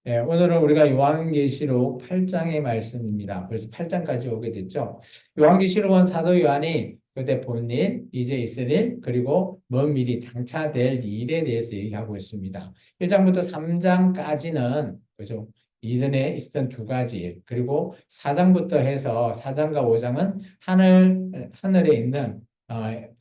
네, 오늘은 우리가 요한계시록 8장의 말씀입니다. 벌써 8장까지 오게 됐죠. 요한계시록은 사도 요한이 그때 본 일, 이제 있을 일, 그리고 먼 미리 장차될 일에 대해서 얘기하고 있습니다. 1장부터 3장까지는 그죠? 이전에 있었던 두 가지 일, 그리고 4장부터 해서 4장과 5장은 하늘에 있는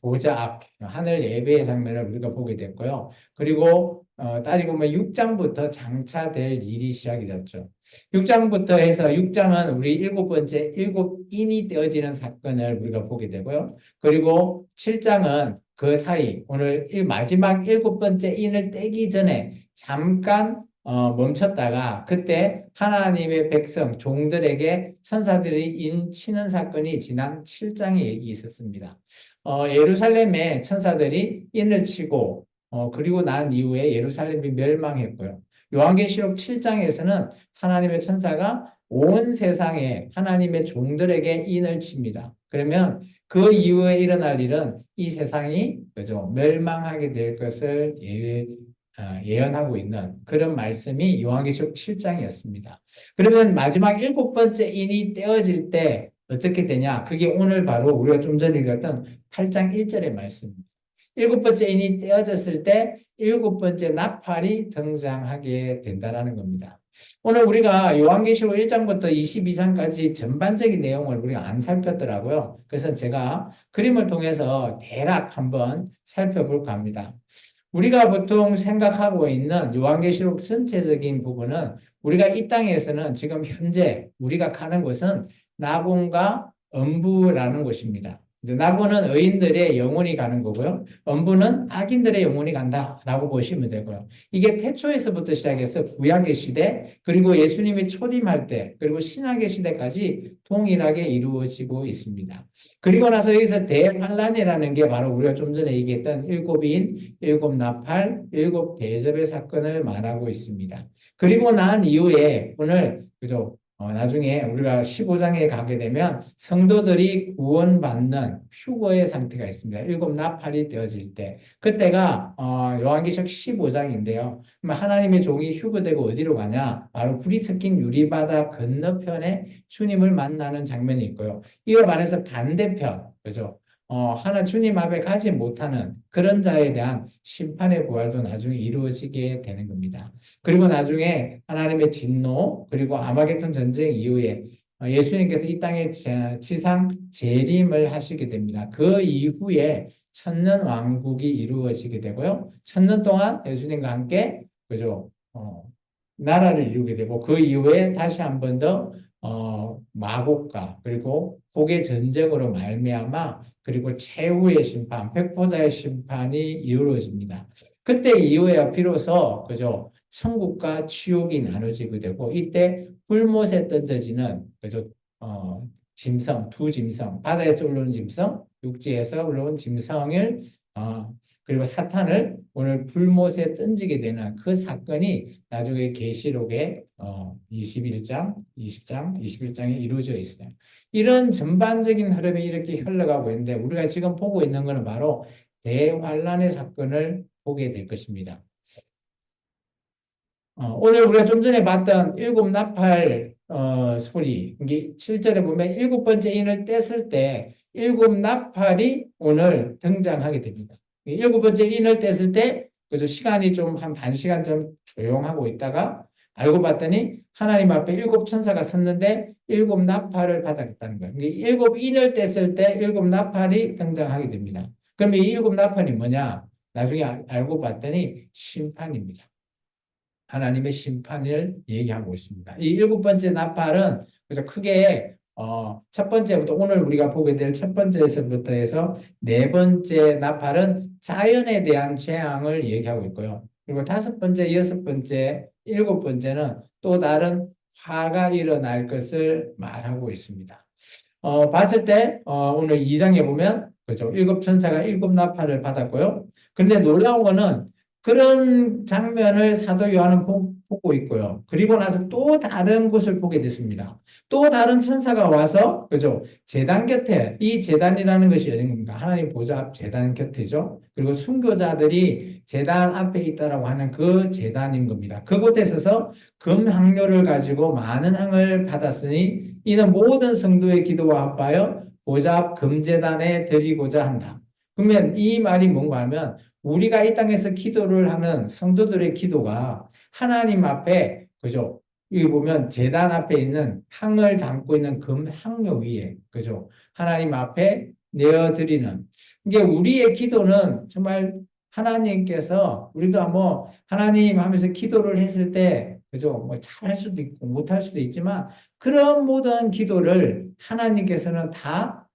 보좌 앞, 하늘 예배의 장면을 우리가 보게 됐고요. 그리고 따지고 보면 6장부터 장차될 일이 시작이 됐죠. 6장부터 해서 6장은 우리 일곱 번째 일곱 인이 떼어지는 사건을 우리가 보게 되고요. 그리고 7장은 그 사이 오늘 마지막 일곱 번째 인을 떼기 전에 잠깐 멈췄다가 그때 하나님의 백성 종들에게 천사들이 인 치는 사건이 지난 7장에 얘기 있었습니다. 예루살렘에 천사들이 인을 치고 그리고 난 이후에 예루살렘이 멸망했고요. 요한계시록 7장에서는 하나님의 천사가 온 세상에 하나님의 종들에게 인을 칩니다. 그러면 그 이후에 일어날 일은 이 세상이 그죠? 멸망하게 될 것을 예언하고 있는 그런 말씀이 요한계시록 7장이었습니다. 그러면 마지막 일곱 번째 인이 떼어질 때 어떻게 되냐? 그게 오늘 바로 우리가 좀 전에 읽었던 8장 1절의 말씀입니다. 일곱 번째 인이 떼어졌을 때 일곱 번째 나팔이 등장하게 된다는 겁니다. 오늘 우리가 요한계시록 1장부터 22장까지 전반적인 내용을 우리가 안 살폈더라고요. 그래서 제가 그림을 통해서 대략 한번 살펴볼까 합니다. 우리가 보통 생각하고 있는 요한계시록 전체적인 부분은 우리가 이 땅에서는 지금 현재 우리가 가는 곳은 나본과 음부라는 곳입니다. 나본은 의인들의 영혼이 가는 거고요. 음부는 악인들의 영혼이 간다라고 보시면 되고요. 이게 태초에서부터 시작해서 구약의 시대, 그리고 예수님이 초림할 때, 그리고 신약의 시대까지 동일하게 이루어지고 있습니다. 그리고 나서 여기서 대환란이라는 게 바로 우리가 좀 전에 얘기했던 일곱인, 일곱 나팔, 일곱 대접의 사건을 말하고 있습니다. 그리고 난 이후에 오늘 그죠? 나중에 우리가 15장에 가게 되면 성도들이 구원받는 휴거의 상태가 있습니다. 일곱 나팔이 되어질 때. 그때가 요한계시록 15장인데요. 하나님의 종이 휴거되고 어디로 가냐? 바로 불이 섞인 유리바다 건너편에 주님을 만나는 장면이 있고요. 이와 반해서 반대편, 그죠? 하나 주님 앞에 가지 못하는 그런 자에 대한 심판의 부활도 나중에 이루어지게 되는 겁니다. 그리고 나중에 하나님의 진노, 그리고 아마겟돈 전쟁 이후에 예수님께서 이 땅에 지상 재림을 하시게 됩니다. 그 이후에 천년 왕국이 이루어지게 되고요. 천년 동안 예수님과 함께 그죠? 나라를 이루게 되고 그 이후에 다시 한 번 더 마곡과 그리고 복의 전쟁으로 말미암아 그리고 최후의 심판, 백보자의 심판이 이루어집니다. 그때 이후에 비로소 그죠? 천국과 지옥이 나눠지게 되고 이때 불못에 던져지는 그죠? 짐승, 두 짐승, 바다에서 올라온 짐승, 육지에서 올라온 짐승을 그리고 사탄을 오늘 불못에 던지게 되는 그 사건이 나중에 계시록에 21장, 20장, 21장에 이루어져 있어요. 이런 전반적인 흐름이 이렇게 흘러가고 있는데 우리가 지금 보고 있는 것은 바로 대환란의 사건을 보게 될 것입니다. 오늘 우리가 좀 전에 봤던 일곱 나팔 소리, 이게 7절에 보면 일곱 번째 인을 뗐을 때 일곱 나팔이 오늘 등장하게 됩니다. 일곱 번째 인을 뗐을 때 그래서 시간이 좀 한 반 시간 좀 조용하고 있다가 알고 봤더니 하나님 앞에 일곱 천사가 섰는데 일곱 나팔을 받았다는 거예요. 일곱 인을 뗐을 때 일곱 나팔이 등장하게 됩니다. 그럼 이 일곱 나팔이 뭐냐? 나중에 알고 봤더니 심판입니다. 하나님의 심판을 얘기하고 있습니다. 이 일곱 번째 나팔은 그래서 크게 첫 번째부터 오늘 우리가 보게 될 첫 번째에서부터 해서 네 번째 나팔은 자연에 대한 재앙을 얘기하고 있고요. 그리고 다섯 번째, 여섯 번째, 일곱 번째는 또 다른 화가 일어날 것을 말하고 있습니다. 봤을 때 오늘 2장에 보면 그죠? 일곱 천사가 일곱 나팔을 받았고요. 그런데 놀라운 거는 그런 장면을 사도 요한은 보고 있고요. 그리고 나서 또 다른 곳을 보게 됐습니다. 또 다른 천사가 와서, 그죠? 제단 곁에, 이 제단이라는 것이 어딘 겁니까? 하나님 보좌 앞 제단 곁이죠. 그리고 순교자들이 제단 앞에 있다라고 하는 그 제단인 겁니다. 그곳에 서서 금 향료를 가지고 많은 향을 받았으니 이는 모든 성도의 기도와 합하여 보좌 앞 금제단에 드리고자 한다. 그러면 이 말이 뭔가 하면 우리가 이 땅에서 기도를 하는 성도들의 기도가 하나님 앞에, 그죠? 여기 보면 제단 앞에 있는 향을 담고 있는 금 향료 위에, 그죠? 하나님 앞에 내어드리는. 이게 우리의 기도는 정말 하나님께서 우리가 뭐 하나님 하면서 기도를 했을 때, 그죠? 뭐 잘할 수도 있고 못할 수도 있지만 그런 모든 기도를 하나님께서는 다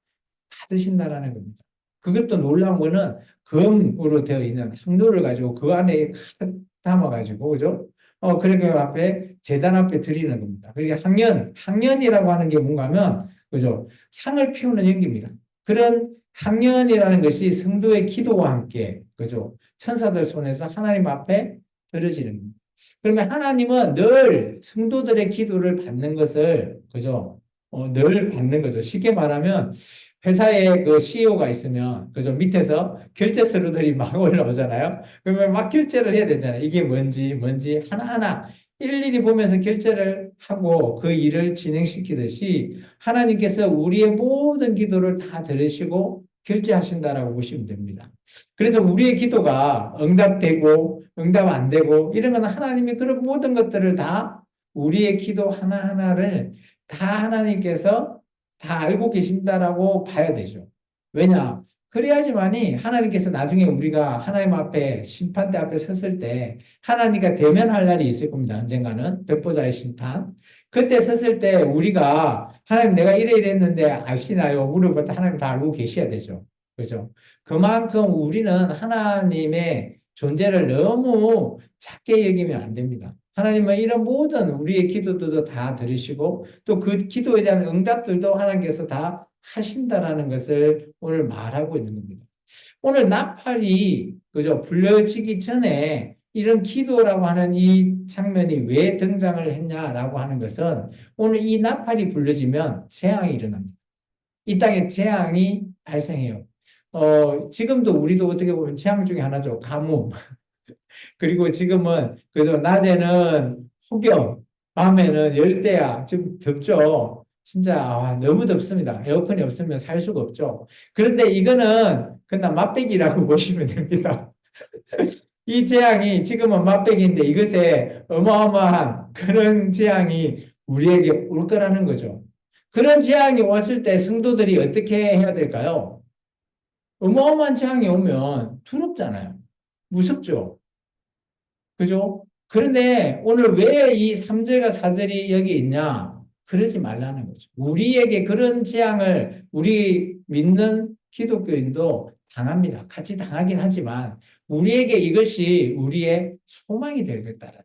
받으신다라는 겁니다. 그것도 놀라운 거는 금으로 되어 있는 향로를 가지고 그 안에 가득 담아가지고, 그죠? 그러니까 앞에, 제단 앞에 드리는 겁니다. 그러니까 향연이라고 하는 게 뭔가 하면, 그죠? 향을 피우는 연기입니다. 그런 향연이라는 것이 성도의 기도와 함께, 그죠? 천사들 손에서 하나님 앞에 들어지는 겁니다. 그러면 하나님은 늘 성도들의 기도를 받는 것을, 그죠? 늘 받는 거죠. 쉽게 말하면, 회사에 그 CEO가 있으면, 그죠? 밑에서 결제 서류들이 막 올라오잖아요. 그러면 막 결제를 해야 되잖아요. 이게 뭔지 하나하나 일일이 보면서 결제를 하고 그 일을 진행시키듯이 하나님께서 우리의 모든 기도를 다 들으시고 결제하신다라고 보시면 됩니다. 그래서 우리의 기도가 응답되고 응답 안 되고 이러면 하나님이 그런 모든 것들을 다 우리의 기도 하나하나를 다 하나님께서 다 알고 계신다라고 봐야 되죠. 왜냐? 그래야지만이 하나님께서 나중에 우리가 하나님 앞에 심판대 앞에 섰을 때 하나님과 대면할 날이 있을 겁니다. 언젠가는 백보자의 심판. 그때 섰을 때 우리가 하나님 내가 이래 했는데 아시나요? 물어볼 때 하나님 다 알고 계셔야 되죠. 그죠? 그만큼 우리는 하나님의 존재를 너무 작게 여기면 안 됩니다. 하나님은 이런 모든 우리의 기도들도 다 들으시고 또 그 기도에 대한 응답들도 하나님께서 다 하신다라는 것을 오늘 말하고 있는 겁니다. 오늘 나팔이, 그죠? 불려지기 전에 이런 기도라고 하는 이 장면이 왜 등장을 했냐라고 하는 것은 오늘 이 나팔이 불려지면 재앙이 일어납니다. 이 땅에 재앙이 발생해요. 지금도 우리도 어떻게 보면 재앙 중에 하나죠. 가뭄. 그리고 지금은, 그죠? 낮에는 폭염, 밤에는 열대야. 지금 덥죠? 진짜, 너무 덥습니다. 에어컨이 없으면 살 수가 없죠. 그런데 이거는 그냥 맛배기라고 보시면 됩니다. 이 재앙이 지금은 맛배기인데 이것에 어마어마한 그런 재앙이 우리에게 올 거라는 거죠. 그런 재앙이 왔을 때 성도들이 어떻게 해야 될까요? 어마어마한 재앙이 오면 두렵잖아요. 무섭죠? 그죠? 그런데 오늘 왜 이 3절과 4절이 여기 있냐? 그러지 말라는 거죠. 우리에게 그런 재앙을 우리 믿는 기독교인도 당합니다. 같이 당하긴 하지만 우리에게 이것이 우리의 소망이 될 거다라는.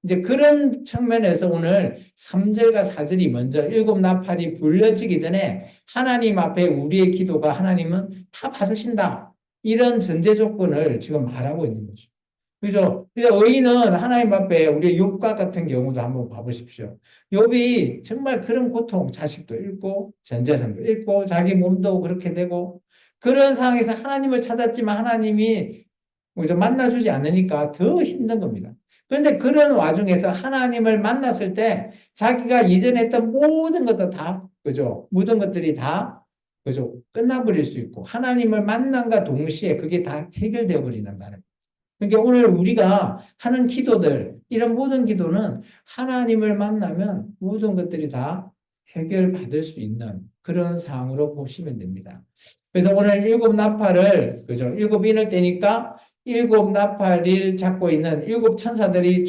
이제 그런 측면에서 오늘 3절과 4절이 먼저 일곱 나팔이 불려지기 전에 하나님 앞에 우리의 기도가 하나님은 다 받으신다. 이런 전제 조건을 지금 말하고 있는 거죠. 그죠? 그래서 의인은 하나님 앞에 우리 욥과 같은 경우도 한번 봐보십시오. 욥이 정말 그런 고통, 자식도 잃고 전 재산도 잃고 자기 몸도 그렇게 되고 그런 상황에서 하나님을 찾았지만 하나님이 그죠? 만나주지 않으니까 더 힘든 겁니다. 그런데 그런 와중에서 하나님을 만났을 때 자기가 이전에 했던 모든 것도 다, 그죠? 모든 것들이 다, 그죠? 끝나버릴 수 있고 하나님을 만남과 동시에 그게 다 해결되어 버린다는. 그러니까 오늘 우리가 하는 기도들, 이런 모든 기도는 하나님을 만나면 모든 것들이 다 해결받을 수 있는 그런 상황으로 보시면 됩니다. 그래서 오늘 일곱 나팔을, 그죠? 일곱 인을 떼니까 일곱 나팔을 잡고 있는 일곱 천사들이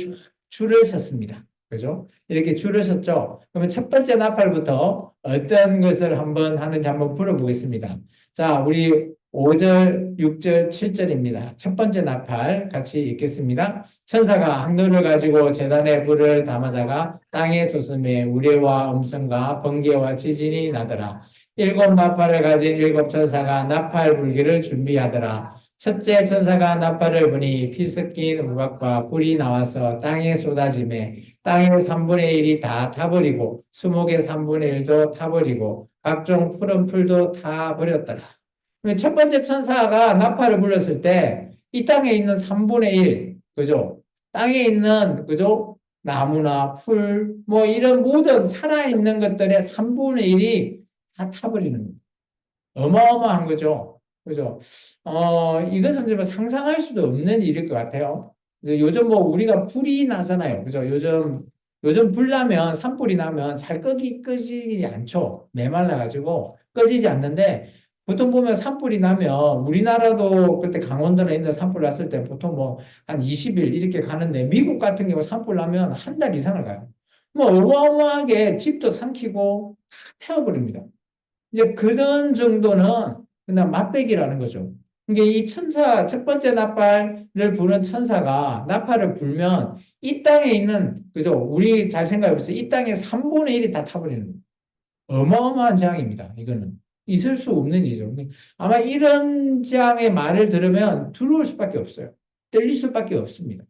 줄을 섰습니다. 그죠? 이렇게 줄을 섰죠? 그러면 첫 번째 나팔부터 어떤 것을 한번 하는지 한번 풀어보겠습니다. 자, 우리 5절, 6절, 7절입니다. 첫 번째 나팔 같이 읽겠습니다. 천사가 항로를 가지고 제단에 불을 담아다가 땅에 솟음에 우레와 음성과 번개와 지진이 나더라. 일곱 나팔을 가진 일곱 천사가 나팔 불기를 준비하더라. 첫째 천사가 나팔을 부니 피 섞인 우박과 불이 나와서 땅에 쏟아지매 땅의 3분의 1이 다 타버리고 수목의 3분의 1도 타버리고 각종 푸른 풀도 타버렸더라. 첫 번째 천사가 나팔을 불렀을 때 이 땅에 있는 3분의 1, 그죠? 땅에 있는, 그죠? 나무나 풀, 뭐 이런 모든 살아있는 것들의 3분의 1이 다 타버리는 거예요. 어마어마한 거죠. 그죠? 이것은 좀 상상할 수도 없는 일일 것 같아요. 요즘 뭐 우리가 불이 나잖아요. 그죠? 요즘 불 나면, 산불이 나면 잘 끄지지 않죠. 메말라가지고 꺼지지 않는데, 보통 보면 산불이 나면 우리나라도 그때 강원도나 있는 산불 났을 때 보통 뭐 한 20일 이렇게 가는데 미국 같은 경우 산불 나면 한 달 이상을 가요. 뭐 어마어마하게 집도 삼키고 다 태워버립니다. 이제 그런 정도는 그냥 맛배기라는 거죠. 이게 이 천사, 첫 번째 나팔을 부는 천사가 나팔을 불면 이 땅에 있는, 그죠? 우리 잘 생각해 보세요. 이 땅의 3분의 1이 다 타버리는 거예요. 어마어마한 재앙입니다. 이거는. 있을 수 없는 일이죠. 아마 이런 재앙의 말을 들으면 두려울 수밖에 없어요. 떨릴 수밖에 없습니다.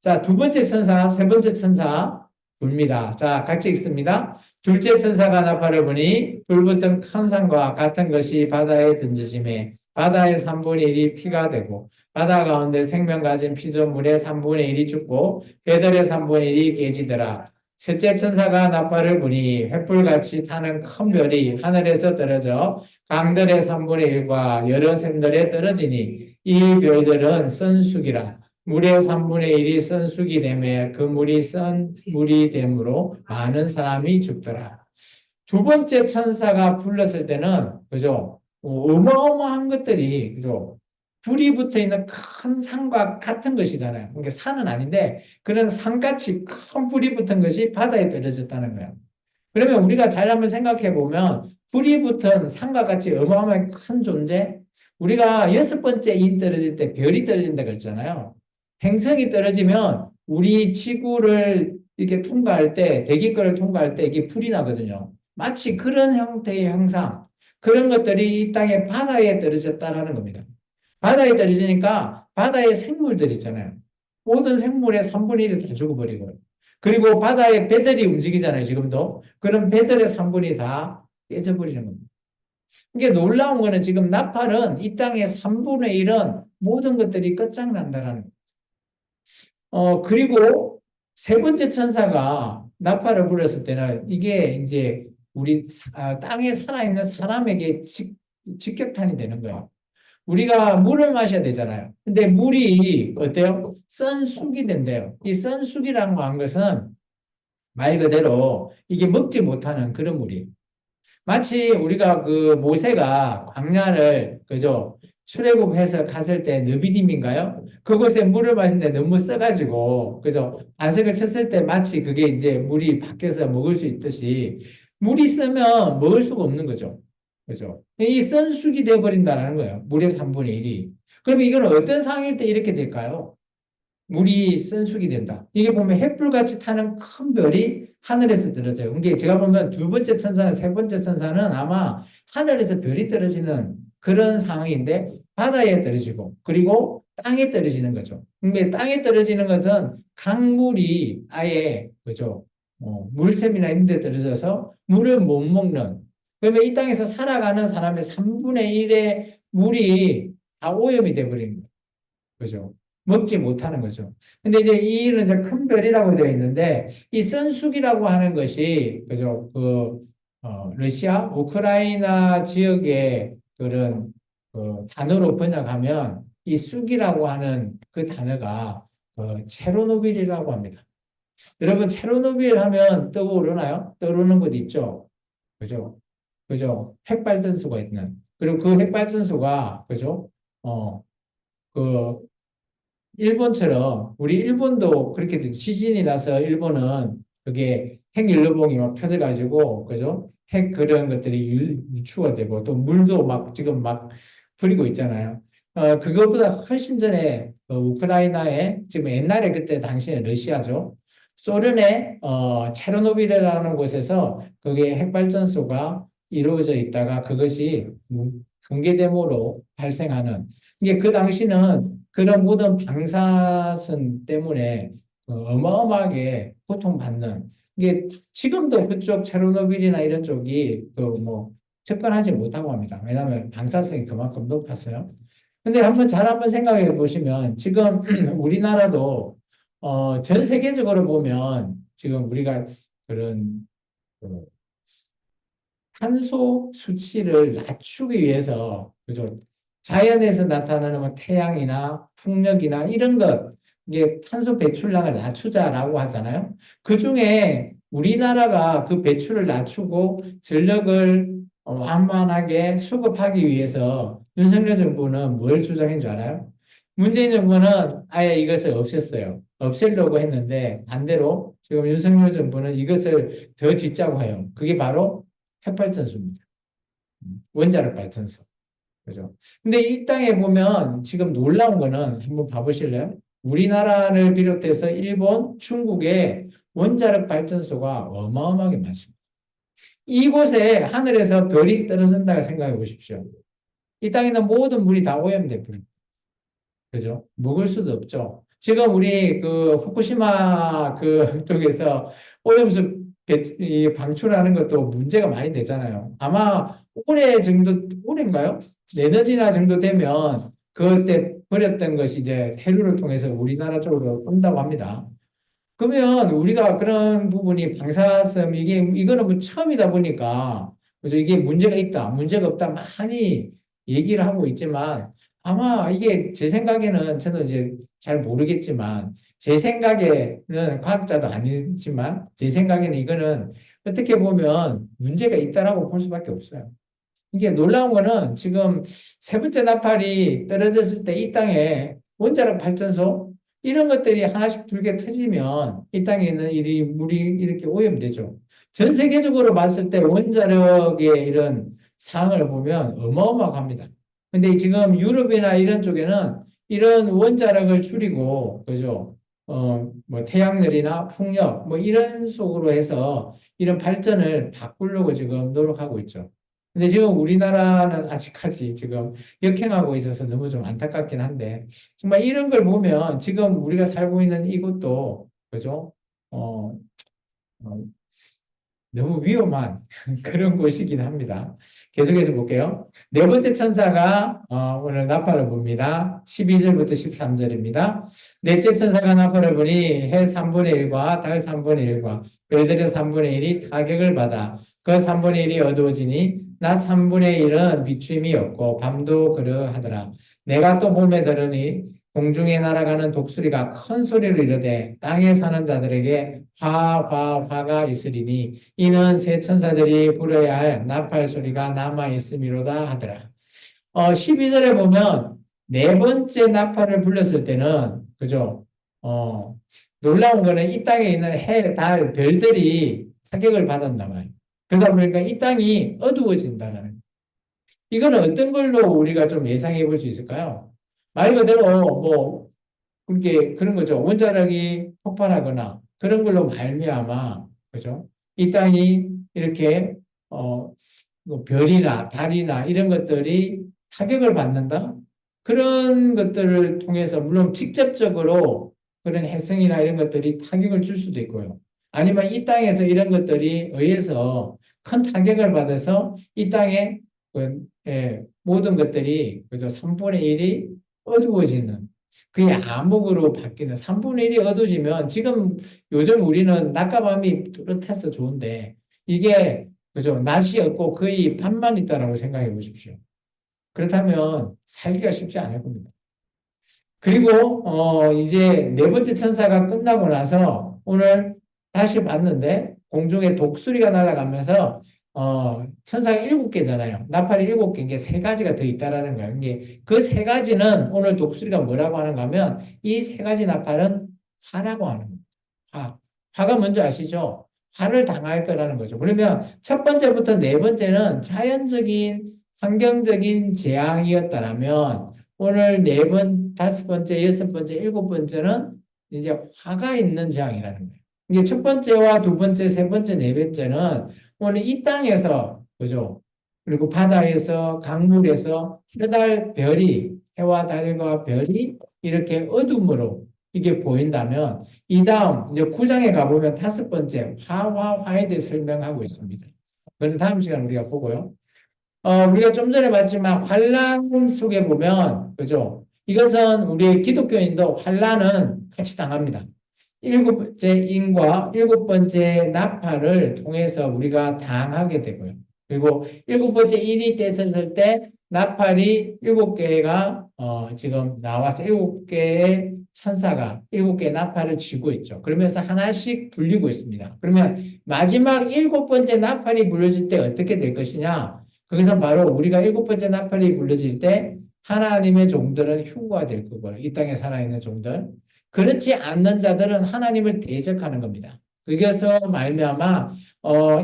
자, 두 번째 천사, 세 번째 천사 봅니다. 자, 같이 읽습니다. 둘째 천사가 나팔을 부니 불붙은 큰 산과 같은 것이 바다에 던져지매 바다의 3분의 1이 피가 되고 바다 가운데 생명 가진 피조물의 3분의 1이 죽고 배들의 3분의 1이 깨지더라. 셋째 천사가 나팔을 부니 횃불같이 타는 큰 별이 하늘에서 떨어져 강들의 3분의 1과 여러 샘들에 떨어지니 이 별들은 선수기라. 물의 3분의 1이 선수기 되매 그 물이 썬 물이 되므로 많은 사람이 죽더라. 두 번째 천사가 불렀을 때는, 그죠? 어마어마한 것들이, 그죠? 불이 붙어 있는 큰 산과 같은 것이잖아요. 그러니까 산은 아닌데, 그런 산같이 큰 불이 붙은 것이 바다에 떨어졌다는 거예요. 그러면 우리가 잘 한번 생각해 보면, 불이 붙은 산과 같이 어마어마한 큰 존재, 우리가 여섯 번째 인 떨어질 때 별이 떨어진다 그랬잖아요. 행성이 떨어지면 우리 지구를 이렇게 통과할 때, 대기권을 통과할 때 이게 불이 나거든요. 마치 그런 형태의 형상, 그런 것들이 이 땅의 바다에 떨어졌다라는 겁니다. 바다에 떨어지니까 바다의 생물들 있잖아요. 모든 생물의 3분의 1이 다 죽어버리고요. 그리고 바다에 배들이 움직이잖아요, 지금도. 그런 배들의 3분의 1이 다 깨져버리는 겁니다. 이게 놀라운 거는 지금 나팔은 이 땅의 3분의 1은 모든 것들이 끝장난다라는 거예요. 그리고 세 번째 천사가 나팔을 불었을 때는 이게 이제 우리 땅에 살아있는 사람에게 직격탄이 되는 거예요. 우리가 물을 마셔야 되잖아요. 근데 물이 어때요? 썬 쑥이 된대요. 이 썬 쑥이라는 것은 말 그대로 이게 먹지 못하는 그런 물이에요. 마치 우리가 그 모세가 광야를 그죠 출애굽해서 갔을 때 느비딤인가요? 그곳에 물을 마시는데 너무 써가지고 그죠 안색을 쳤을 때 마치 그게 이제 물이 바뀌어서 먹을 수 있듯이 물이 쓰면 먹을 수가 없는 거죠. 그죠? 이 선숙이 되어버린다는 거예요. 물의 3분의 1이. 그러면 이건 어떤 상황일 때 이렇게 될까요? 물이 쓴숙이 된다. 이게 보면 횃불같이 타는 큰 별이 하늘에서 떨어져요. 이게 제가 보면 두 번째 천사는 세 번째 천사는 아마 하늘에서 별이 떨어지는 그런 상황인데 바다에 떨어지고 그리고 땅에 떨어지는 거죠. 근데 땅에 떨어지는 것은 강물이 아예 그죠. 물샘이나 이런 데 떨어져서 물을 못 먹는 그러면 이 땅에서 살아가는 사람의 3분의 1의 물이 다 오염이 돼버리는 거예요. 그죠? 먹지 못하는 거죠. 근데 이제 이 일은 이제 큰 별이라고 되어 있는데, 이 선숙이라고 하는 것이, 그죠? 러시아, 우크라이나 지역의 그런 단어로 번역하면 이 쑥이라고 하는 그 단어가 체르노빌이라고 합니다. 여러분, 체르노빌 하면 떠오르나요? 떠오르는 곳 있죠? 그죠? 그죠? 핵발전소가 있는. 그리고 그 핵발전소가, 그죠? 그 일본처럼 우리 일본도 그렇게 지진이 나서 일본은 그게 핵연료봉이 막 펴져가지고 그죠? 핵 그런 것들이 유추가 되고 또 물도 막 지금 막 뿌리고 있잖아요. 그것보다 훨씬 전에 우크라이나에 지금 옛날에 그때 당시에 러시아죠. 소련의 체르노빌이라는 곳에서 그게 핵발전소가 이루어져 있다가 그것이 붕괴됨으로 발생하는 이게 그 당시는 그런 모든 방사선 때문에 어마어마하게 고통받는 이게 지금도 그쪽 체르노빌이나 이런 쪽이 그 뭐 접근하지 못하고 합니다. 왜냐하면 방사성이 그만큼 높았어요. 근데 한번 생각해 보시면 지금 우리나라도 전 세계적으로 보면 지금 우리가 그런 그 탄소 수치를 낮추기 위해서 그죠? 자연에서 나타나는 뭐 태양이나 풍력이나 이런 것 이게 탄소 배출량을 낮추자라고 하잖아요. 그중에 우리나라가 그 배출을 낮추고 전력을 완만하게 수급하기 위해서 윤석열 정부는 뭘 주장한 줄 알아요? 문재인 정부는 아예 이것을 없앴어요. 없애려고 했는데 반대로 지금 윤석열 정부는 이것을 더 짓자고 해요. 그게 바로 핵발전소입니다. 원자력 발전소. 그죠? 근데 이 땅에 보면 지금 놀라운 거는 한번 봐보실래요? 우리나라를 비롯해서 일본, 중국의 원자력 발전소가 어마어마하게 많습니다. 이곳에 하늘에서 별이 떨어진다고 생각해 보십시오. 이 땅에 있는 모든 물이 다 오염돼 버립니다. 그죠? 먹을 수도 없죠. 지금 우리 그 후쿠시마 그 쪽에서 오염수 방출하는 것도 문제가 많이 되잖아요. 아마 올해인가요? 내년이나 정도 되면 그때 버렸던 것이 이제 해류를 통해서 우리나라 쪽으로 온다고 합니다. 그러면 우리가 그런 부분이 방사성 이거는 뭐 처음이다 보니까 그래서 이게 문제가 있다, 문제가 없다 많이 얘기를 하고 있지만 아마 이게 제 생각에는 저는 이제 잘 모르겠지만 제 생각에는 과학자도 아니지만 제 생각에는 이거는 어떻게 보면 문제가 있다라고 볼 수밖에 없어요. 이게 놀라운 거는 지금 세 번째 나팔이 떨어졌을 때 이 땅에 원자력 발전소 이런 것들이 하나씩 둘 개 터지면 이 땅에 있는 물이 이렇게 오염되죠. 전 세계적으로 봤을 때 원자력의 이런 상황을 보면 어마어마합니다. 근데 지금 유럽이나 이런 쪽에는 이런 원자력을 줄이고, 그죠? 뭐 태양열이나 풍력, 뭐 이런 속으로 해서 이런 발전을 바꾸려고 지금 노력하고 있죠. 근데 지금 우리나라는 아직까지 지금 역행하고 있어서 너무 좀 안타깝긴 한데, 정말 이런 걸 보면 지금 우리가 살고 있는 이곳도, 그죠? 어, 어, 너무 위험한 그런 곳이긴 합니다. 계속해서 볼게요. 네 번째 천사가 오늘 나팔을 봅니다. 12절부터 13절입니다. 넷째 천사가 나팔을 보니 해 3분의 1과 달 3분의 1과 별들의 3분의 1이 타격을 받아 그 3분의 1이 어두워지니 낮 3분의 1은 비추임이 없고 밤도 그러하더라. 내가 또 몸에 들으니 공중에 날아가는 독수리가 큰 소리로 이르되 땅에 사는 자들에게 화가 있으리니 이는 새 천사들이 불어야 할 나팔 소리가 남아 있음이로다 하더라. 12절에 보면 네 번째 나팔을 불렀을 때는 그죠? 놀라운 거는 이 땅에 있는 해, 달, 별들이 타격을 받았나 봐요. 그러다 보니까 이 땅이 어두워진다는. 이거는 어떤 걸로 우리가 좀 예상해 볼 수 있을까요? 말 그대로 뭐 그게 그런 거죠. 원자력이 폭발하거나 그런 걸로 말미암아 그죠? 이 땅이 이렇게 뭐 별이나 달이나 이런 것들이 타격을 받는다. 그런 것들을 통해서 물론 직접적으로 그런 해성이나 이런 것들이 타격을 줄 수도 있고요. 아니면 이 땅에서 이런 것들이 의해서 큰 타격을 받아서 이 땅에 모든 것들이 그죠? 3분의 1이 어두워지는 그게 암흑으로 바뀌는 3분의 1이 어두워지면 지금 요즘 우리는 낮과 밤이 뚜렷해서 좋은데 이게 그죠? 낮이 없고 거의 밤만 있다라고 생각해 보십시오. 그렇다면 살기가 쉽지 않을 겁니다. 그리고 이제 네 번째 천사가 끝나고 나서 오늘 다시 봤는데 공중에 독수리가 날아가면서 천사가 7개잖아요. 나팔이 7개인 게 세 가지가 더 있다라는 거예요. 이게 그 세 가지는 오늘 독수리가 뭐라고 하는가 하면 이 세 가지 나팔은 화라고 하는 겁니다. 화가 뭔지 아시죠? 화를 당할 거라는 거죠. 그러면 첫 번째부터 네 번째는 자연적인 환경적인 재앙이었다라면 오늘 네 번, 다섯 번째, 여섯 번째, 일곱 번째는 이제 화가 있는 재앙이라는 거예요. 이게 첫 번째와 두 번째, 세 번째, 네 번째는 오늘 이 땅에서, 그죠? 그리고 바다에서, 강물에서, 해달, 별이 해와 달과 별이 이렇게 어둠으로 이게 보인다면 이 다음 이제 9장에 가보면 5번째 화에 대해 설명하고 있습니다. 그건 다음 시간 우리가 보고요. 우리가 좀 전에 봤지만 환란 속에 보면 그죠? 이것은 우리 기독교인도 환란은 같이 당합니다. 일곱 번째 인과 일곱 번째 나팔을 통해서 우리가 당하게 되고요. 그리고 일곱 번째 인이 됐을 때 나팔이 일곱 개가 지금 나와서 일곱 개의 천사가 일곱 개의 나팔을 쥐고 있죠. 그러면서 하나씩 불리고 있습니다. 그러면 마지막 일곱 번째 나팔이 불려질 때 어떻게 될 것이냐? 거기서 바로 우리가 일곱 번째 나팔이 불려질 때 하나님의 종들은 흉고가 될 거고요. 이 땅에 살아있는 종들. 그렇지 않는 자들은 하나님을 대적하는 겁니다. 그것서 말미암아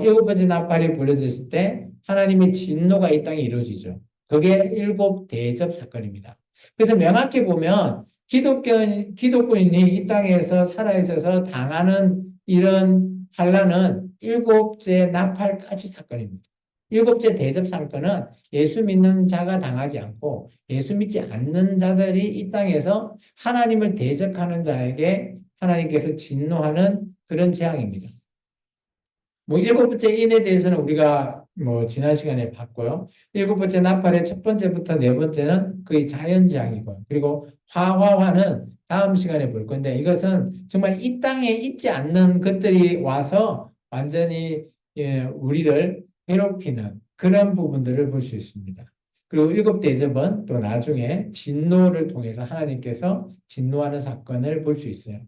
일곱 번째 나팔이 불려졌을 때 하나님의 진노가 이 땅에 이루어지죠. 그게 일곱 대접 사건입니다. 그래서 명확히 보면 기독교인이 이 땅에서 살아있어서 당하는 이런 환란은 일곱째 나팔까지 사건입니다. 일곱째 대접 사건은 예수 믿는 자가 당하지 않고 예수 믿지 않는 자들이 이 땅에서 하나님을 대적하는 자에게 하나님께서 진노하는 그런 재앙입니다. 뭐 일곱 번째 인에 대해서는 우리가 뭐 지난 시간에 봤고요. 일곱 번째 나팔의 첫 번째부터 네 번째는 거의 자연재앙이고요. 그리고 화는 다음 시간에 볼 건데 이것은 정말 이 땅에 있지 않는 것들이 와서 완전히 우리를 괴롭히는 그런 부분들을 볼 수 있습니다. 그리고 일곱 대접은 또 나중에 진노를 통해서 하나님께서 진노하는 사건을 볼 수 있어요.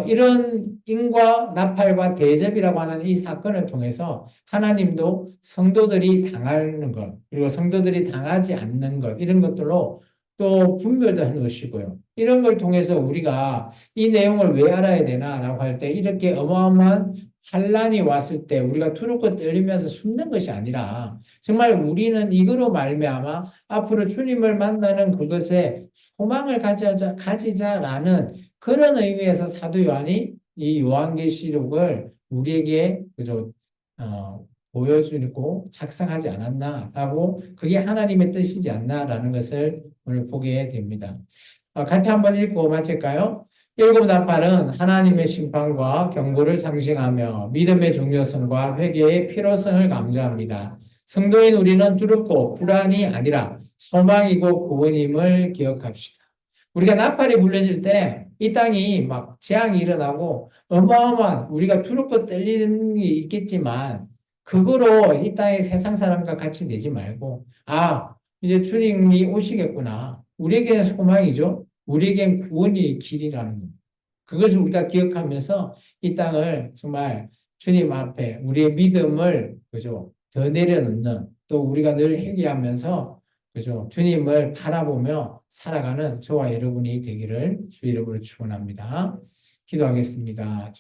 이런 인과 나팔과 대접이라고 하는 이 사건을 통해서 하나님도 성도들이 당하는 것, 그리고 성도들이 당하지 않는 것, 이런 것들로 또 분별도 해 놓으시고요. 이런 걸 통해서 우리가 이 내용을 왜 알아야 되나라고 할 때 이렇게 어마어마한 환란이 왔을 때 우리가 투르고 떨리면서 숨는 것이 아니라 정말 우리는 이거로 말미암아 앞으로 주님을 만나는 그것에 소망을 가지자라는 그런 의미에서 사도 요한이 이 요한계시록을 우리에게 그죠 보여주고 작성하지 않았나라고 그게 하나님의 뜻이지 않나라는 것을 오늘 보게 됩니다. 같이 한번 읽고 마칠까요? 일곱 나팔은 하나님의 심판과 경고를 상징하며 믿음의 중요성과 회개의 필요성을 강조합니다. 성도인 우리는 두렵고 불안이 아니라 소망이고 구원임을 기억합시다. 우리가 나팔이 불려질 때 이 땅이 막 재앙이 일어나고 어마어마한 우리가 두렵고 떨리는 게 있겠지만 그거로 이 땅의 세상 사람과 같이 내지 말고 이제 주님이 오시겠구나. 우리에게는 소망이죠. 우리에겐 구원의 길이라는 겁니다. 그것을 우리가 기억하면서 이 땅을 정말 주님 앞에 우리의 믿음을 그죠 더 내려놓는 또 우리가 늘 회개하면서 그죠 주님을 바라보며 살아가는 저와 여러분이 되기를 주 이름으로 축원합니다. 기도하겠습니다.